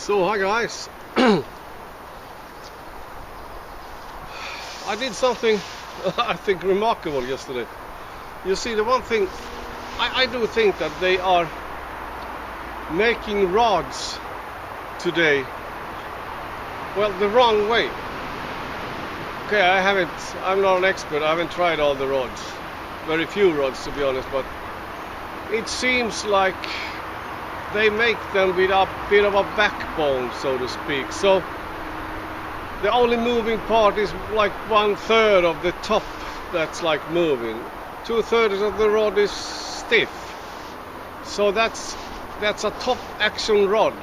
So hi guys, I did something I think remarkable yesterday. You see, the one thing I do think that they are making rods today, well, the wrong way. Okay, I'm not an expert, I haven't tried all the rods, very few rods to be honest, but it seems like they make them with a bit of a backbone, so to speak. So the only moving part is like 1/3 of the top that's like moving. 2/3 of the rod is stiff. So that's a top action rod.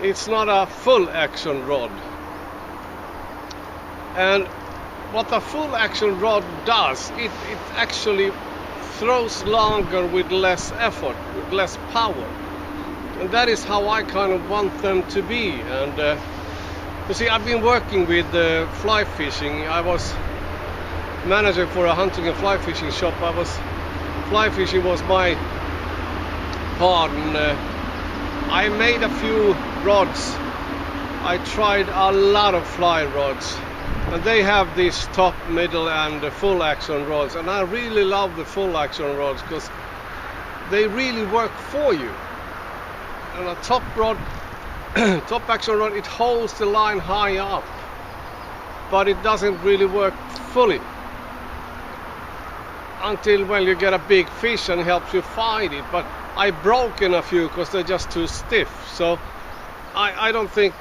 It's not a full action rod. And what a full action rod does, it actually throws longer with less effort, with less power, and that is how I kind of want them to be. And you see, I've been working with fly fishing. I was manager for a hunting and fly fishing shop. Fly fishing was my part, and I made a few rods. I tried a lot of fly rods, and they have this top, middle and full action rods, and I really love the full action rods because they really work for you. And a top rod, top action rod, it holds the line high up, but it doesn't really work fully until when you get a big fish and helps you find it. But I've broken a few because they're just too stiff. So I don't think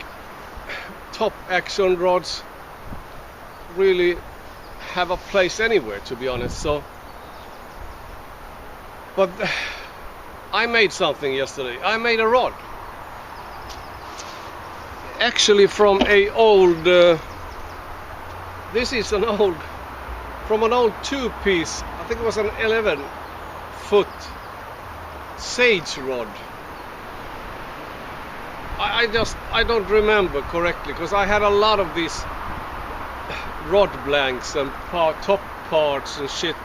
top action rods really have a place anywhere, to be honest. So, but I made something yesterday. I made a rod, actually from a old this is from an old 2-piece, I think it was an 11-foot sage rod. I don't remember correctly because I had a lot of these rod blanks and top parts and shit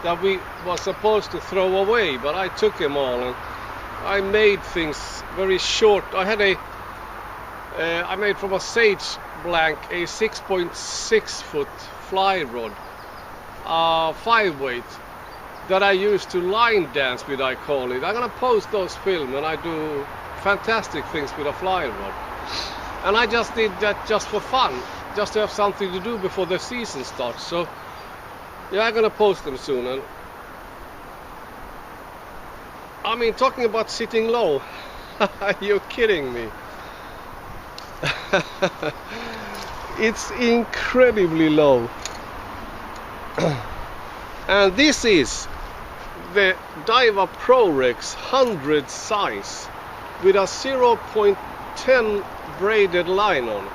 that we was supposed to throw away, but I took them all and I made things very short. I made from a sage blank a 6.6 foot fly rod, 5-weight, that I used to line dance with, I call it. I'm gonna post those film, and I do fantastic things with a fly rod. And I just did that just for fun, just to have something to do before the season starts. So yeah, I'm gonna post them soon. And I mean, talking about sitting low, are you kidding me? It's incredibly low. And this is the Diva Prorex 100 size with a 0.10 braided line on it.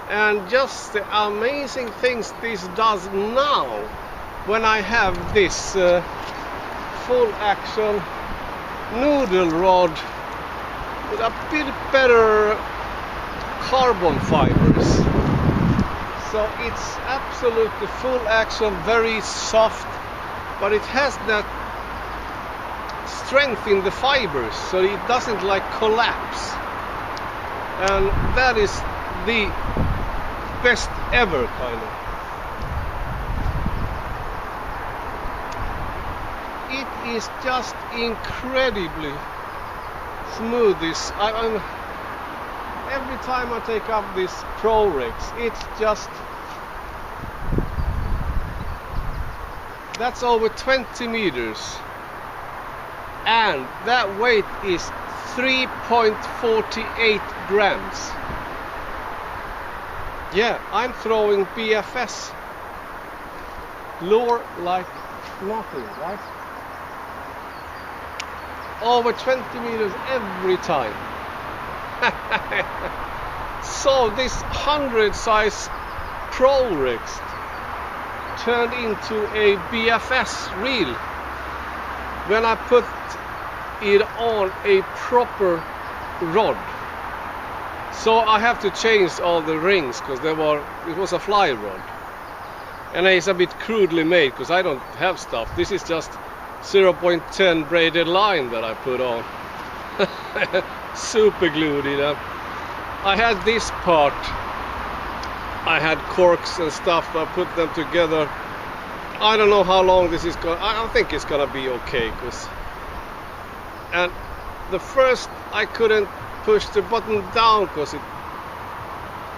And just the amazing things this does now when I have this full action noodle rod with a bit better carbon fibers. So it's absolutely full action, very soft, but it has that strength in the fibers, so it doesn't like collapse. And that is the best ever, kind of. It is just incredibly smooth. Every time I take up this Prorex, it's just, that's over 20 meters, and that weight is 3.48 grams. Yeah, I'm throwing BFS lure like nothing, right? Over 20 meters every time. So this 100 size Prorex turned into a BFS reel when I put it on a proper rod. So I have to change all the rings because it was a fly rod, and it's a bit crudely made because I don't have stuff. This is just 0.10 braided line that I put on super glued it up. I had this part, I had corks and stuff, I put them together. I don't know how long this is going. I think it's gonna be okay, and the first I couldn't push the button down because it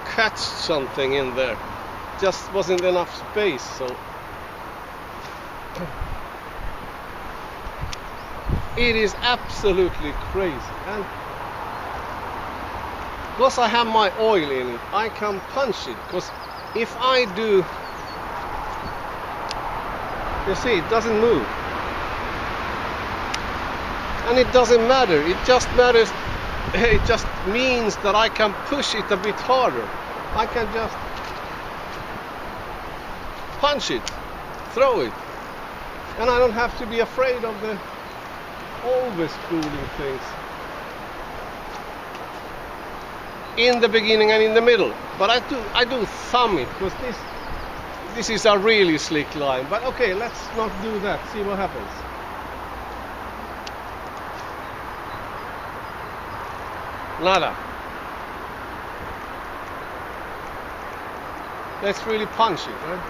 catched something in there. Just wasn't enough space, so it is absolutely crazy. And because I have my oil in it, I can punch it. Because if I do, you see, it doesn't move. And it doesn't matter. It just matters. It just means that I can push it a bit harder. I can just punch it, throw it, and I don't have to be afraid of the over-spooling things in the beginning and in the middle. But I do thumb it because this is a really slick line. But okay, let's not do that. See what happens. Nada. Let's really punch it, right?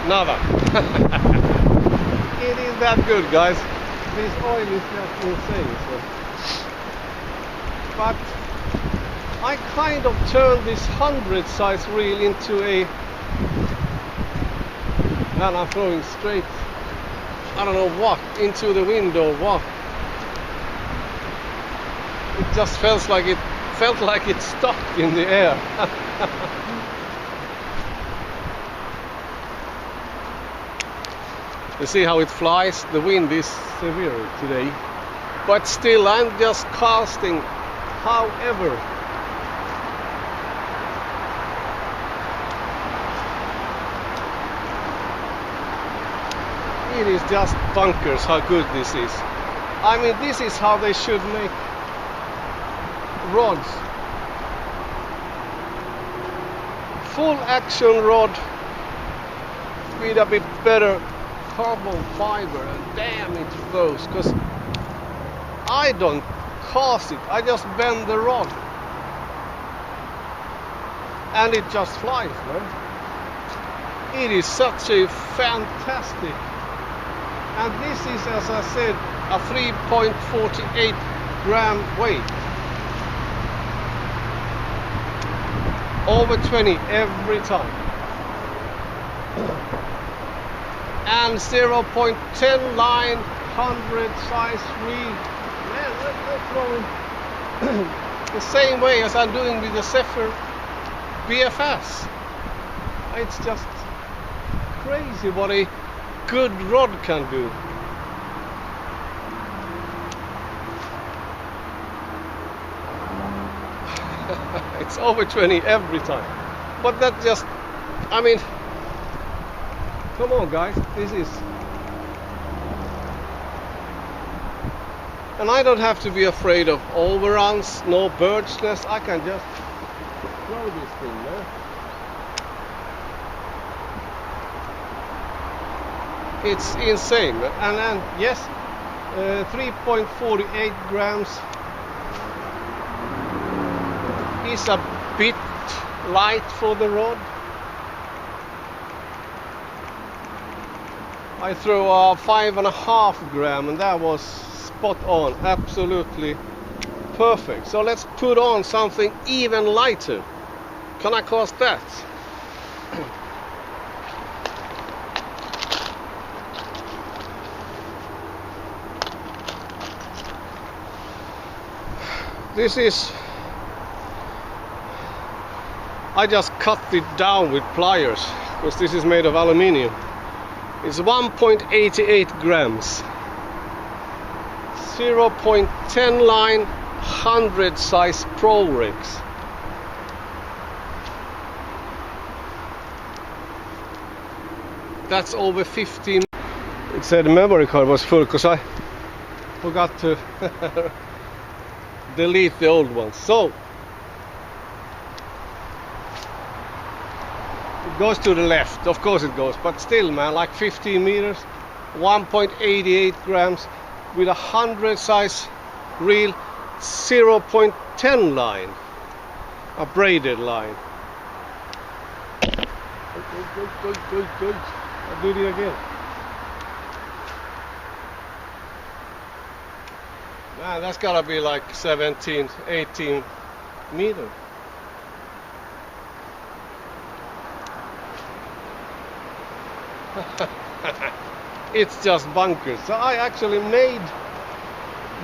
Nada. It is that good, guys. This oil is just insane. So. But I kind of turned this 100 size reel into a, and I'm throwing straight, I don't know what, into the window, what. It just felt like it stuck in the air. You see how it flies? The wind is severe today. But still, I'm just casting. However, it is just bonkers how good this is. I mean, this is how they should make rods. Full action rod with a bit better carbon fiber, and damn, it flows. Because I don't cast it, I just bend the rod and it just flies, man. It is such a fantastic, and this is, as I said, a 3.48 gram weight, over 20 every time, and 0.10 line, 100 size reel. Man, they're throwing the same way as I'm doing with the Zephyr BFS. It's just crazy what a good rod can do. It's over 20 every time. But that just, I mean, come on guys, this is, and I don't have to be afraid of overruns, no bird's nest. I can just throw this thing, man. It's insane. And then, yes, 3.48 grams is a bit light for the rod. I threw a 5.5 gram, and that was spot on, absolutely perfect. So let's put on something even lighter. Can I cast that? This is, I just cut it down with pliers because this is made of aluminium. It's 1.88 grams, 0.10 line, 100 size Prorex. That's over 15. It said the memory card was full because I forgot to delete the old ones. So it goes to the left, of course it goes, but still, man, like 15 meters. 1.88 grams with a 100 size reel, 0.10 line, a braided line. Good. I'll do it again. Man, that's gotta be like 17, 18 meters. It's just bunkers. So I actually made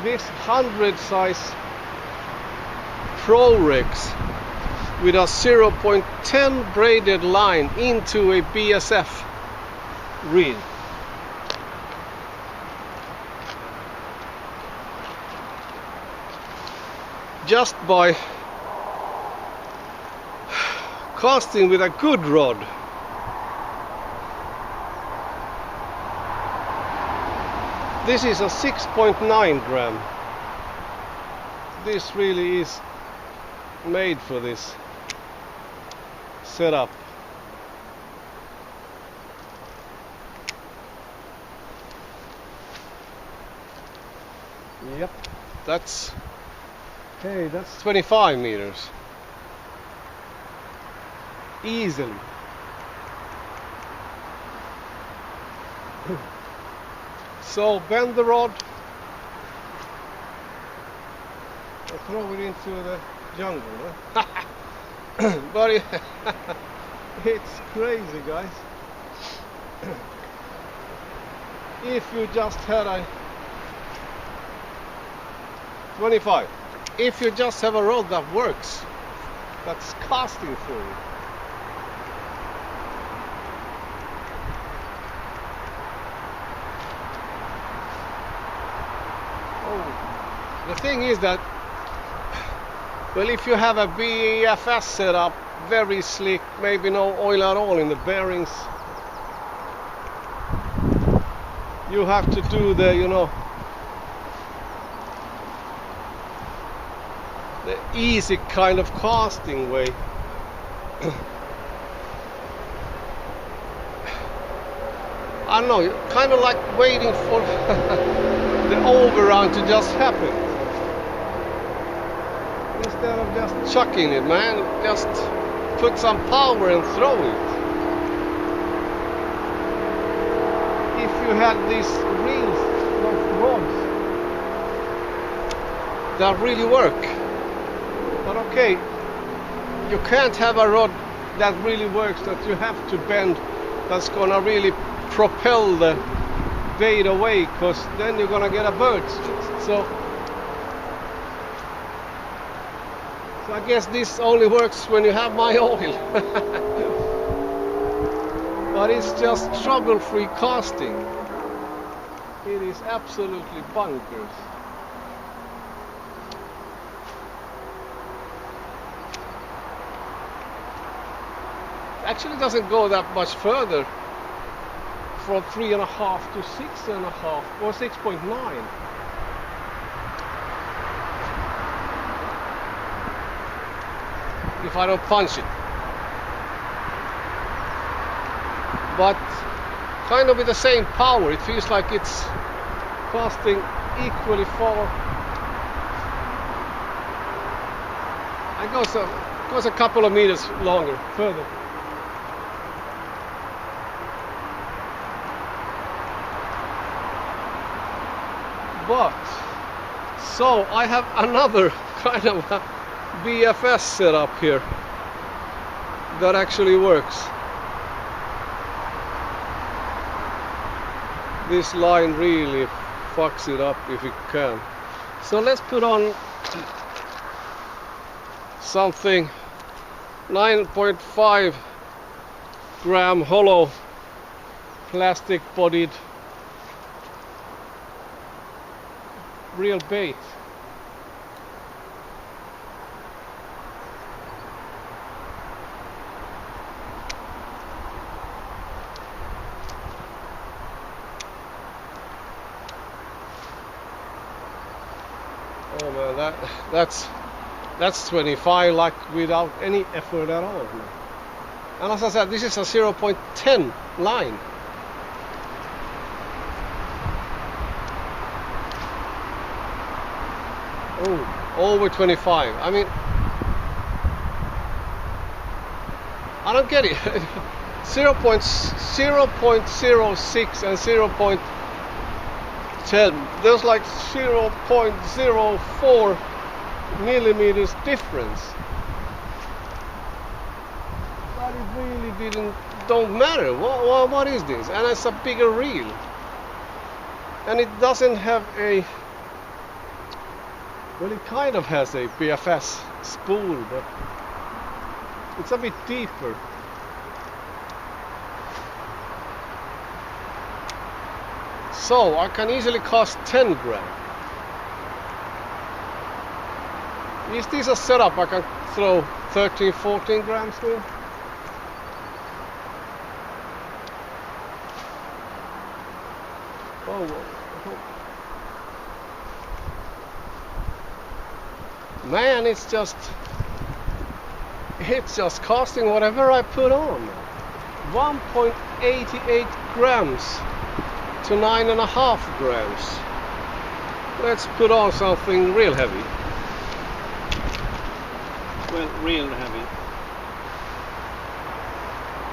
this 100 size Prorex with a 0.10 braided line into a BSF reel. Just by casting with a good rod. This is a 6.9 gram. This really is made for this setup. Yep, that's 25 meters. Easily. So bend the rod and throw it into the jungle. Huh? But it's crazy, guys. If you just had a 25, if you just have a rod that works, that's casting for you. The thing is that, well, if you have a BFS setup, very slick, maybe no oil at all in the bearings, you have to do the, you know, the easy kind of casting way. I don't know, kind of like waiting for the overrun to just happen. Instead of just chucking it, man, just put some power and throw it. If you had these reels, those rods that really work. But okay, you can't have a rod that really works, that you have to bend, that's gonna really propel the bait away, because then you're gonna get a bird. So I guess this only works when you have my oil. But it's just trouble-free casting. It is absolutely bonkers. Actually doesn't go that much further, from 3.5 to 6.5 or 6.9. If I don't punch it. But kind of with the same power, it feels like it's casting equally far. It goes a couple of meters longer, further. But so I have another kind of a BFS setup here that actually works. This line really fucks it up if it can. So let's put on something 9.5 gram hollow plastic bodied real bait. Oh man, that's 25 like without any effort at all. And as I said, this is a 0.10 line. Oh, over 25. I mean, I don't get it. 0.06 and 0.10. There's like 0.04 millimeters difference. But it really don't matter. What is this? And it's a bigger reel. And it doesn't have a, well, it kind of has a BFS spool, but it's a bit deeper. So I can easily cast 10 gram. Is this a setup I can throw 13, 14 grams with? Oh. Man, it's just casting whatever I put on. 1.88 grams to 9.5 grams. Let's put on something real heavy. Well, real heavy.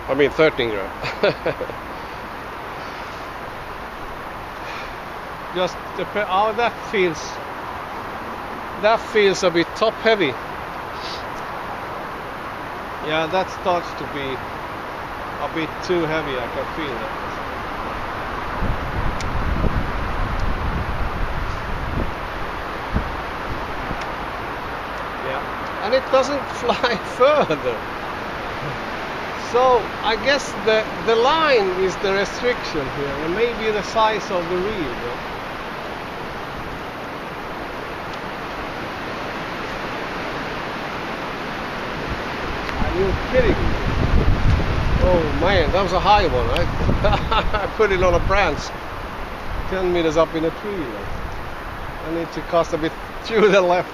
I mean 13 grams. Just oh, that feels a bit top heavy. Yeah, that starts to be a bit too heavy. I can feel that. Yeah, and it doesn't fly further. So I guess the line is the restriction here, and maybe the size of the reel. You're kidding me. Oh man, that was a high one, right? I put it on a branch 10 meters up in a tree. I need to cast a bit to the left.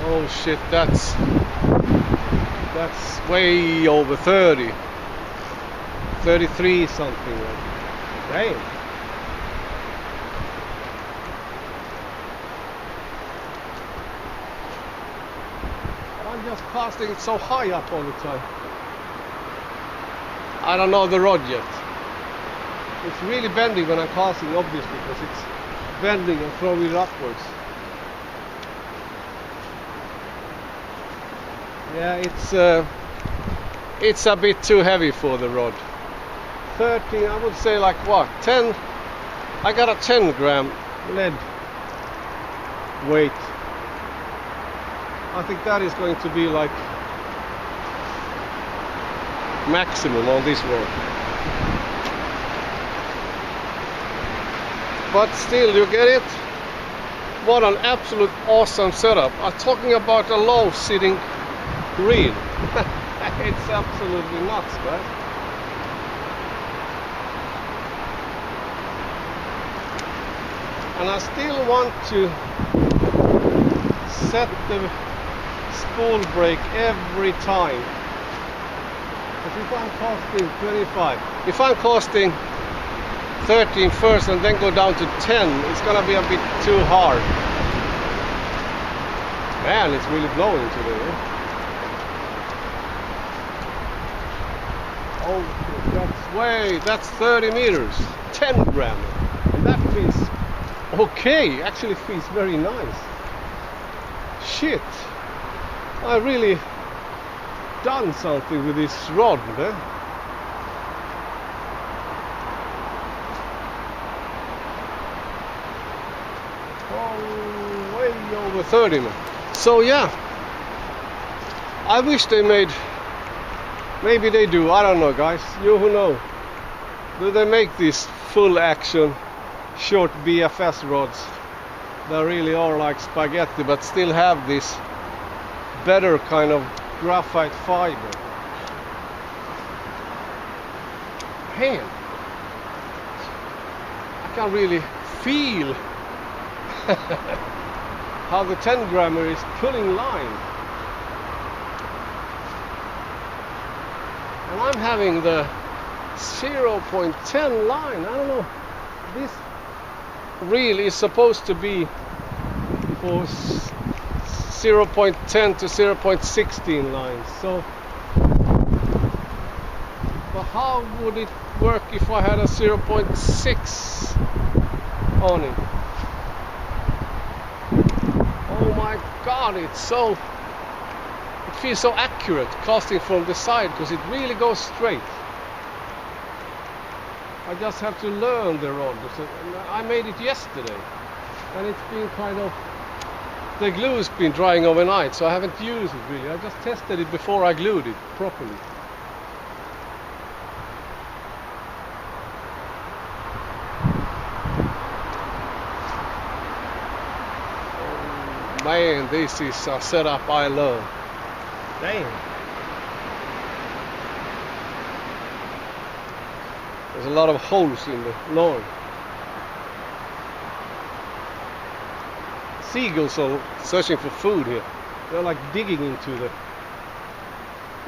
Oh shit, that's way over 30. 33 something. Damn. I'm just casting it so high up all the time. I don't know the rod yet. It's really bending when I'm casting, obviously, because it's bending and throwing it upwards. Yeah, it's a bit too heavy for the rod. 13, I would say like what? 10. I got a 10 gram lead weight. I think that is going to be like maximum on this rod. But still, you get it? What an absolute awesome setup. I'm talking about a low sitting reel. It's absolutely nuts, right? And I still want to set the spool brake every time. But if I'm casting 25, if I'm casting 13 first and then go down to 10, it's gonna be a bit too hard. Man, it's really blowing today. Eh? Oh, that's 30 meters, 10 gram, and that feels okay. Actually, feels very nice. Shit, I really done something with this rod, man. Oh, way over 30, man. So yeah, I wish they made. Maybe they do, I don't know, guys. You who know. Do they make these full action short BFS rods that really are like spaghetti but still have this better kind of graphite fiber? Man, I can really feel how the 10 grammer is pulling line. And I'm having the 0.10 line. I don't know. This reel is supposed to be for 0.10 to 0.16 lines. So, but how would it work if I had a 0.6 on it? Oh my god, it feels so accurate casting from the side because it really goes straight. I just have to learn the rod. I made it yesterday and it's been the glue's been drying overnight, so I haven't used it really. I just tested it before I glued it properly. Oh, man, this is a setup I love. Damn. There's a lot of holes in the lawn. Seagulls are searching for food here. They're like digging into the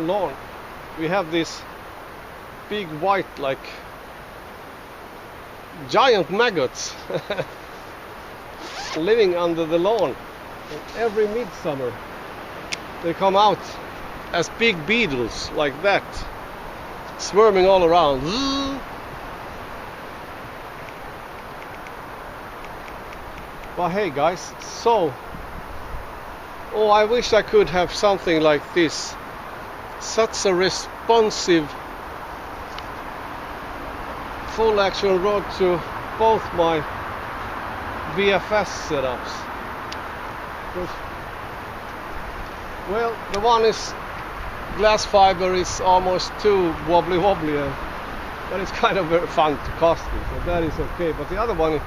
lawn. We have this big white, like giant maggots living under the lawn. And every midsummer they come out as big beetles like that, swarming all around. But hey guys, so I wish I could have something like this. Such a responsive full action rod to both my BFS setups. Well, the one is glass fiber, is almost too wobbly, but it's kind of very fun to cast with, so that is okay. But the other one,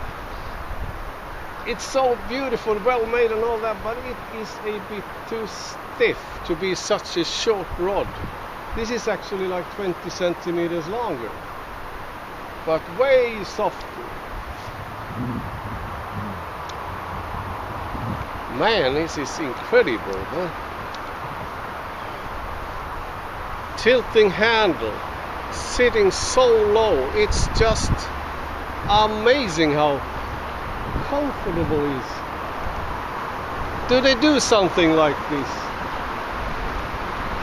it's so beautiful, well made and all that, but it is a bit too stiff to be such a short rod. This is actually like 20 centimeters longer, but way softer. Man, this is incredible, huh? Tilting handle, sitting so low, it's just amazing how comfortable it is. Do they do something like this?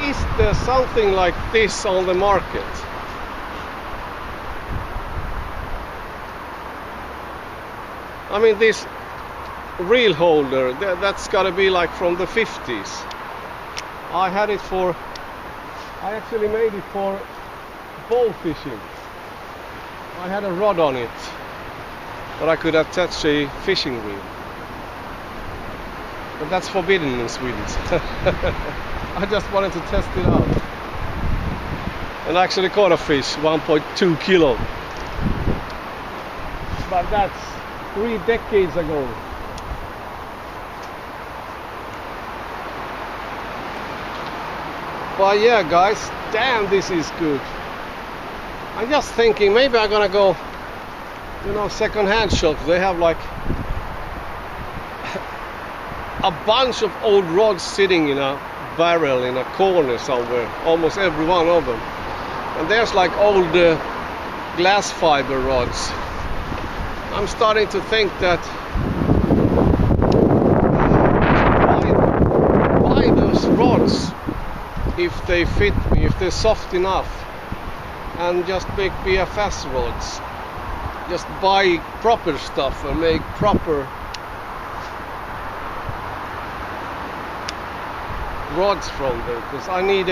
Is there something like this on the market? I mean, this reel holder, that's gotta be like from the 50s. I actually made it for bow fishing. I had a rod on it, but I could attach a fishing reel. But that's forbidden in Sweden. I just wanted to test it out. And actually caught a fish, 1.2 kilo. But that's 3 decades ago. But yeah guys, damn, this is good. I'm just thinking maybe I'm gonna go, second-hand shops. They have like a bunch of old rods sitting in a barrel in a corner somewhere, almost every one of them. And there's like old glass fiber rods. I'm starting to think that buy those rods if they fit me, if they're soft enough, and just make BFS rods. Just buy proper stuff and make proper rods from them, because I need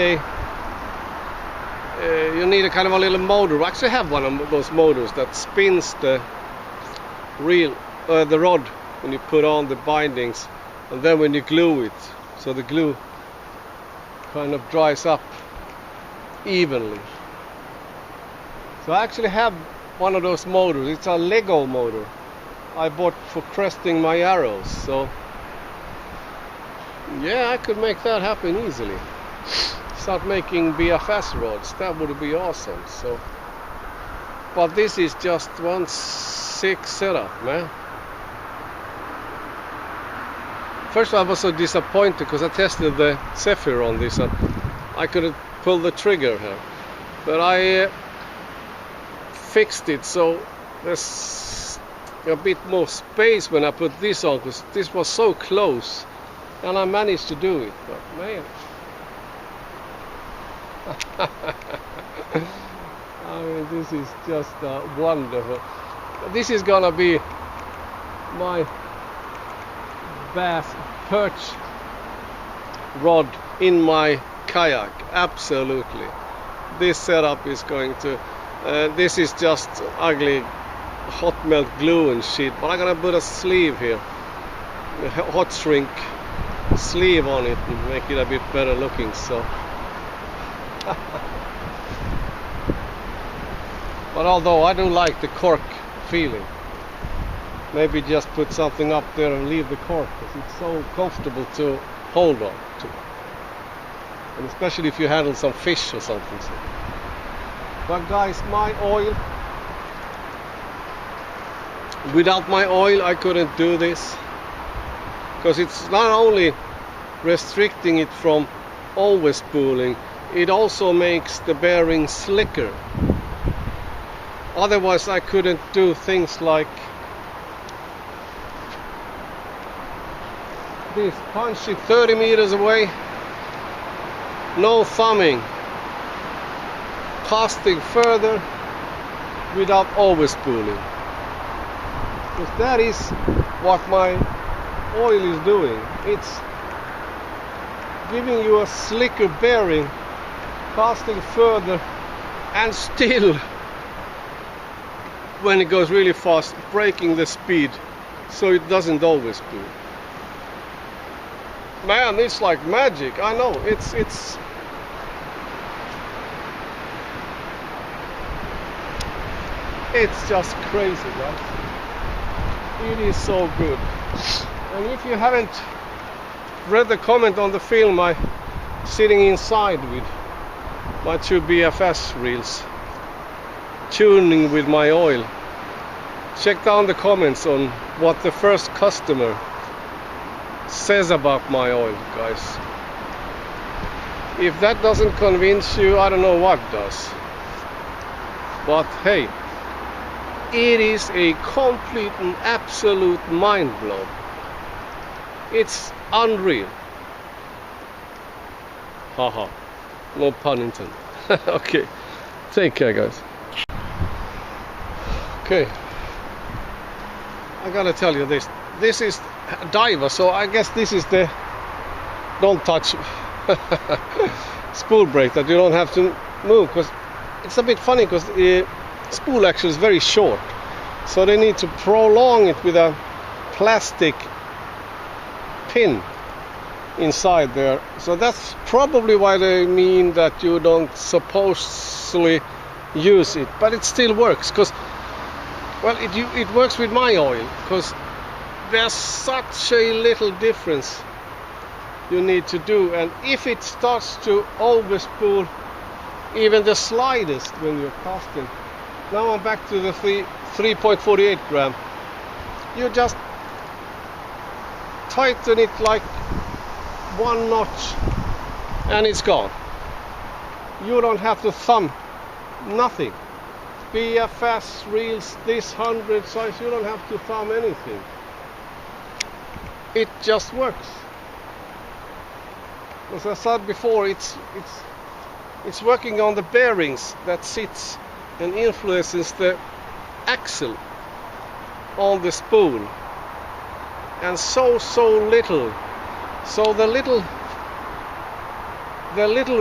you need a kind of a little motor. I actually have one of those motors that spins the reel, the rod when you put on the bindings, and then when you glue it, so the glue kind of dries up evenly. So I actually have one of those motors. It's a Lego motor I bought for cresting my arrows. So yeah, I could make that happen easily. Start making BFS rods. That would be awesome. So, but this is just one sick setup, man. First I was so disappointed because I tested the Zephyr on this and I couldn't pull the trigger here. But I fixed it so there's a bit more space when I put this on, because this was so close, and I managed to do it. But man, I mean, this is just wonderful. This is gonna be my bass perch rod in my kayak, absolutely. This setup is going to this is just ugly hot melt glue and shit, but I'm gonna put a sleeve here, a hot shrink sleeve on it, and make it a bit better looking. So but although I do like the cork feeling, maybe just put something up there and leave the cork, because it's so comfortable to hold on to, and especially if you handle some fish or something. So. But guys, my oil, without my oil I couldn't do this, because it's not only restricting it from always spooling, it also makes the bearing slicker. Otherwise I couldn't do things like this, punch it 30 meters away, no thumbing, casting further without overspooling. Because that is what my oil is doing. It's giving you a slicker bearing, casting further, and still, when it goes really fast, breaking the speed so it doesn't overspool. Man, it's like magic. I know, it's just crazy, right? It is so good. And if you haven't read the comment on the film, I sitting inside with my 2 BFS reels, tuning with my oil. Check down the comments on what the first customer says about my oil, guys. If that doesn't convince you, I don't know what does. But hey, it is a complete and absolute mind blow. It's unreal. Haha, no pun intended. Okay, take care, guys. Okay, I gotta tell you this. This is diver, so I guess this is the don't touch spool brake that you don't have to move, because it's a bit funny, because the spool actually is very short, so they need to prolong it with a plastic pin inside there. So that's probably why they mean that you don't supposedly use it, but it still works, because well, it works with my oil, because there's such a little difference you need to do, and if it starts to overspool even the slightest when you're casting, now I'm back to the 3.48 gram, you just tighten it like 1 notch and it's gone. You don't have to thumb nothing. BFS reels, this 100 size, you don't have to thumb anything. It just works. As I said before, it's working on the bearings that sits and influences the axle on the spool, and so little. So the little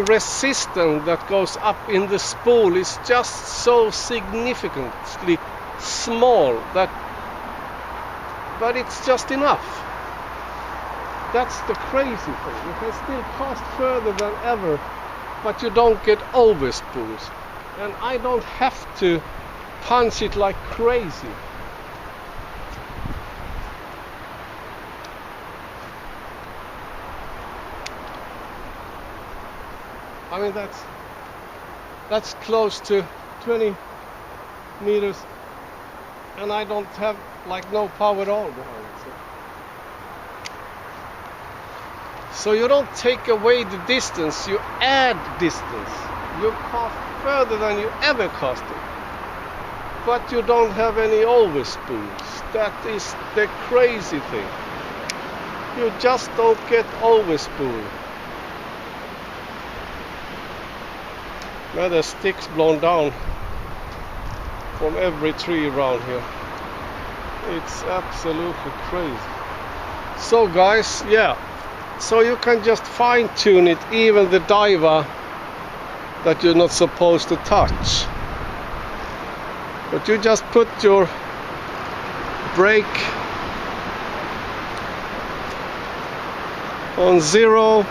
resistance that goes up in the spool is just so significantly small that, but it's just enough. That's the crazy thing. You can still cast further than ever, but you don't get overspools. And I don't have to punch it like crazy. I mean, that's close to 20 meters, and I don't have like no power at all behind it. So you don't take away the distance, you add distance. You cast further than you ever casted. but you don't have any overspools. That is the crazy thing. You just don't get overspool. Now there's sticks blown down from every tree around here. It's absolutely crazy. So guys, yeah, so you can just fine tune it, even the diver that you're not supposed to touch. But you just put your brake on 0,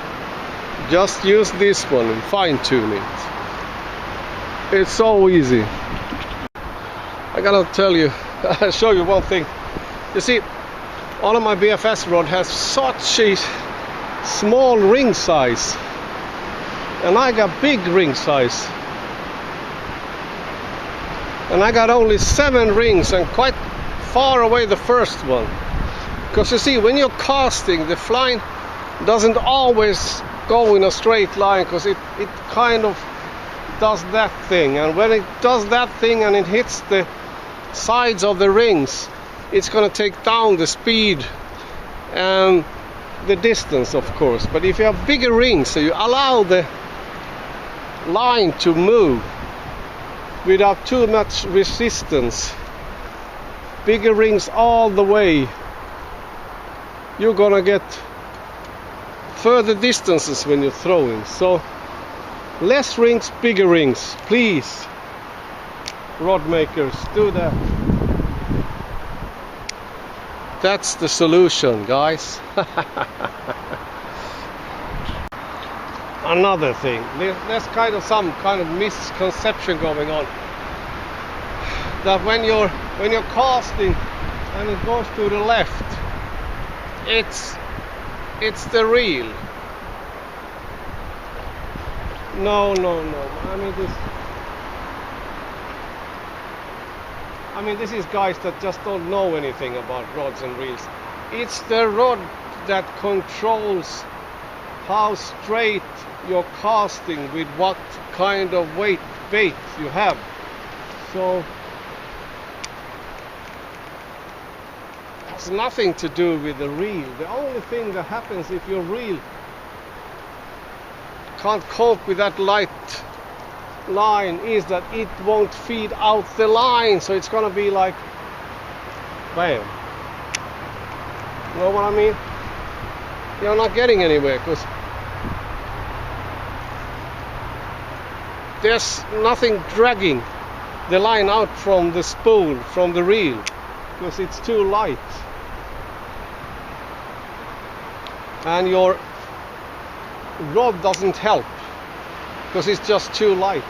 just use this one and fine tune it. It's so easy. I gotta tell you, I'll show you one thing. You see, all of my BFS rod has such a small ring size, and I got big ring size, and I got only 7 rings and quite far away the first one. Because you see, when you're casting, the fly doesn't always go in a straight line, because it kind of does that thing, and when it does that thing and it hits the sides of the rings, it's going to take down the speed and the distance, of course. But if you have bigger rings, so you allow the line to move without too much resistance, bigger rings all the way, you're gonna get further distances when you're throwing. So less rings, bigger rings, please, rod makers, do that. That's the solution, guys. Another thing, there's some kind of misconception going on, that when you're casting and it goes to the left, it's the reel. No. I mean this is guys that just don't know anything about rods and reels. It's the rod that controls how straight you're casting with what kind of bait you have. So it's nothing to do with the reel. The only thing that happens if your reel can't cope with that light line is that it won't feed out the line, so it's gonna be like bam. You know what I mean? You're not getting anywhere because there's nothing dragging the line out from the spool, from the reel, because it's too light. And your rod doesn't help because it's just too light.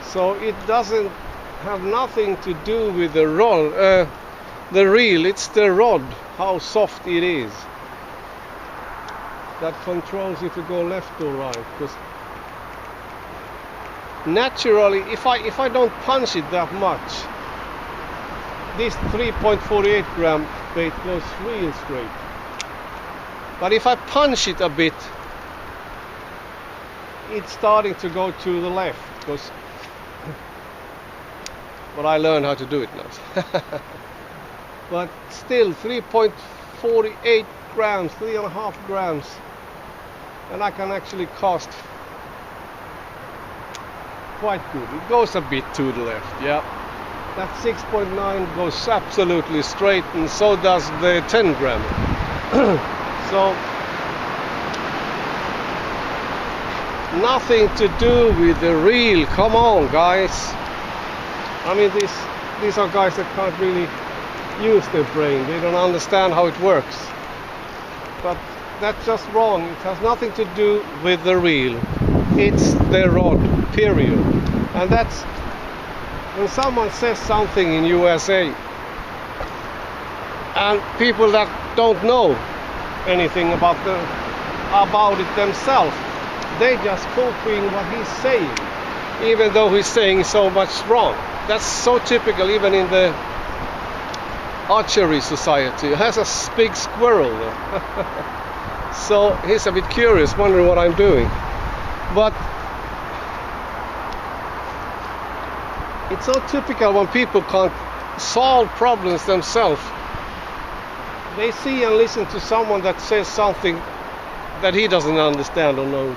So it doesn't have nothing to do with the rod, the reel. It's the rod, how soft it is, that controls if you go left or right. Because naturally, if I don't punch it that much, this 3.48 gram bait goes real straight. But if I punch it a bit, it's starting to go to the left, because but I learned how to do it now. But still 3.48 grams, 3.5 grams, and I can actually cast quite good. It goes a bit to the left, yeah. That 6.9 goes absolutely straight, and so does the 10 gram. So nothing to do with the reel. Come on, guys. I mean, these are guys that can't really use their brain. They don't understand how it works. But that's just wrong. It has nothing to do with the reel. It's the rod, period. And that's when someone says something in USA and people that don't know anything about it themselves, they just copying what he's saying, even though he's saying so much wrong. That's so typical even in the archery society. It has a big squirrel there. So he's a bit curious, wondering what I'm doing. But It's so typical when people can't solve problems themselves. They see and listen to someone that says something that he doesn't understand or know.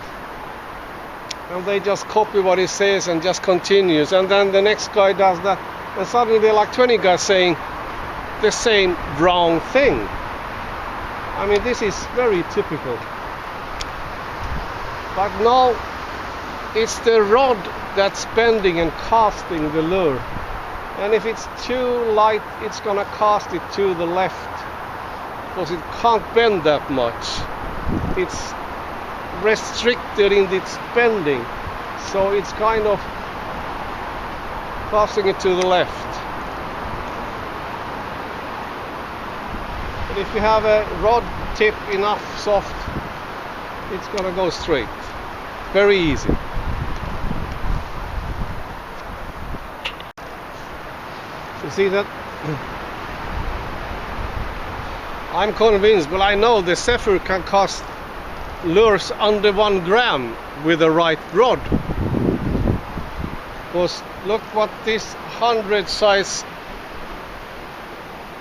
And they just copy what he says and just continues. And then the next guy does that. And suddenly there are like 20 guys saying the same wrong thing. I mean, this is very typical. But no, it's the rod that's bending and casting the lure. And if it's too light, it's gonna cast it to the left, because it can't bend that much. It's restricted in its bending, so it's kind of casting it to the left. But if you have a rod tip enough soft, it's gonna go straight. Very easy. You see that? I'm convinced, but I know the Zephyr can cast lures under 1 gram with the right rod. Because look what this 100 size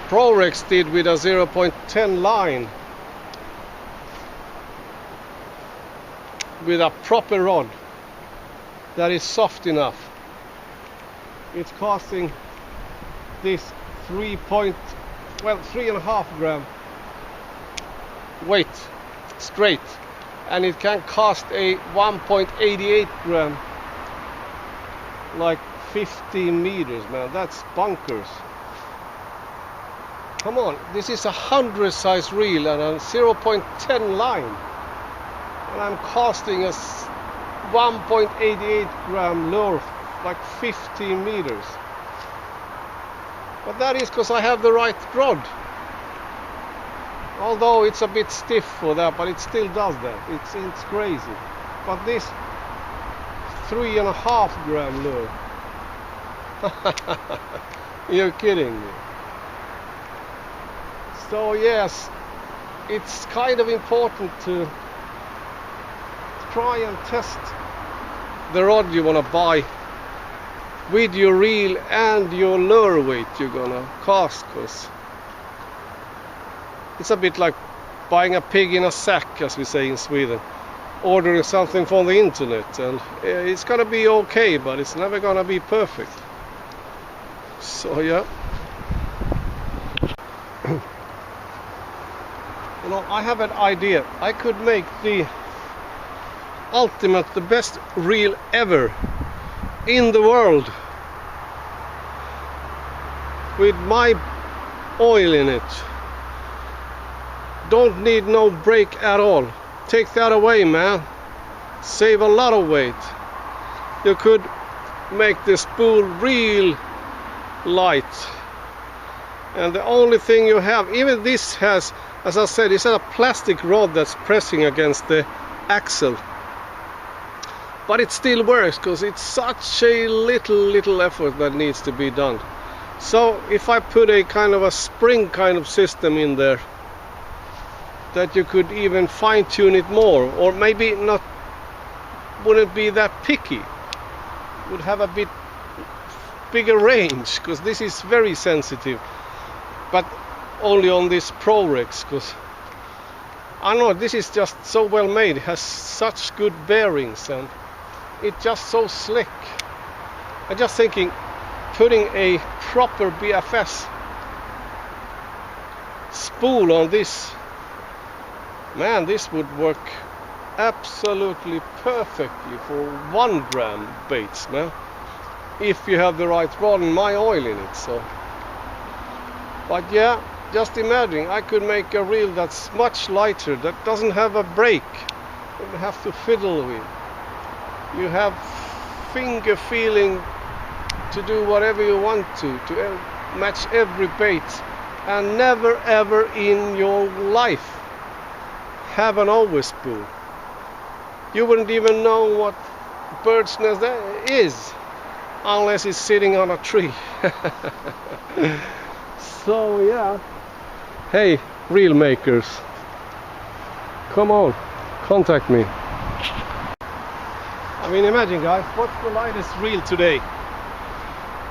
Prorex did with a 0.10 line. With a proper rod that is soft enough. It's casting this 3.5 gram weight straight, and it can cast a 1.88 gram like 15 meters, man. That's bunkers. Come on, this is a 100 size reel and a 0.10 line, and I'm casting a 1.88 gram lure like 15 meters. But that is because I have the right rod. Although it's a bit stiff for that, but it still does that. It's crazy. But this 3.5 gram lure. You're kidding me. So yes, it's kind of important to try and test the rod you want to buy with your reel and your lure weight you're gonna cast, because it's a bit like buying a pig in a sack, as we say in Sweden, ordering something from the internet, and it's gonna be okay, but it's never gonna be perfect. So yeah. You know, I have an idea. I could make the ultimate, the best reel ever in the world with my oil in it. Don't need no brake at all. Take that away, man. Save a lot of weight. You could make the spool real light, and the only thing you have, even this has, as I said, it's a plastic rod that's pressing against the axle. But it still works because it's such a little effort that needs to be done. So if I put a kind of a spring kind of system in there, that you could even fine-tune it more, or maybe not, wouldn't be that picky, would have a bit bigger range, because this is very sensitive, but only on this Prorex, because I don't know, this is just so well made. It has such good bearings and it's just so slick. I'm just thinking, putting a proper BFS spool on this, man, this would work absolutely perfectly for 1 gram baits, man, if you have the right rod and my oil in it. So, but yeah, just imagine I could make a reel that's much lighter, that doesn't have a brake you have to fiddle with. You have finger feeling to do whatever you want to match every bait, and never ever in your life have an overspool. You wouldn't even know what bird's nest that is unless it's sitting on a tree. So yeah, hey, reel makers, come on, contact me. I mean, imagine guys, what's the lightest reel today?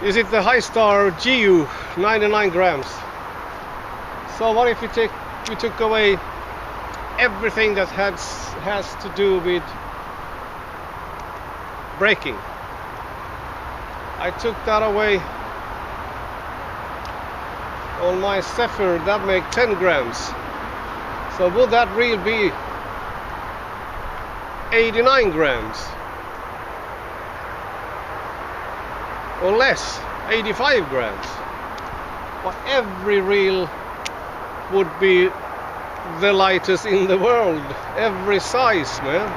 Is it the High Star GU 99 grams? So what if you took away everything that has to do with braking? I took that away on my Zephyr, that make 10 grams. So would that reel be 89 grams? Or less, 85 grams? But every reel would be the lightest in the world, every size, man.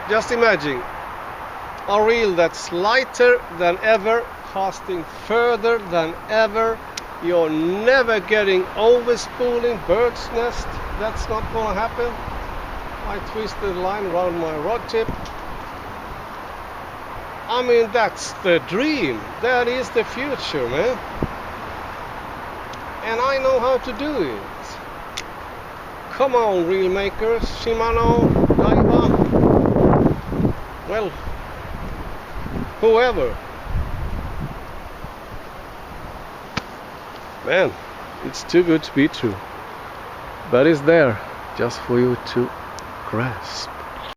Just imagine a reel that's lighter than ever, casting further than ever. You're never getting overspooling, bird's nest. That's not gonna happen. I twisted the line around my rod tip. I mean, that's the dream. That is the future, man. And I know how to do it. Come on, reel makers, Shimano, Daiwa, well, whoever. Man, it's too good to be true. But it's there just for you to grasp.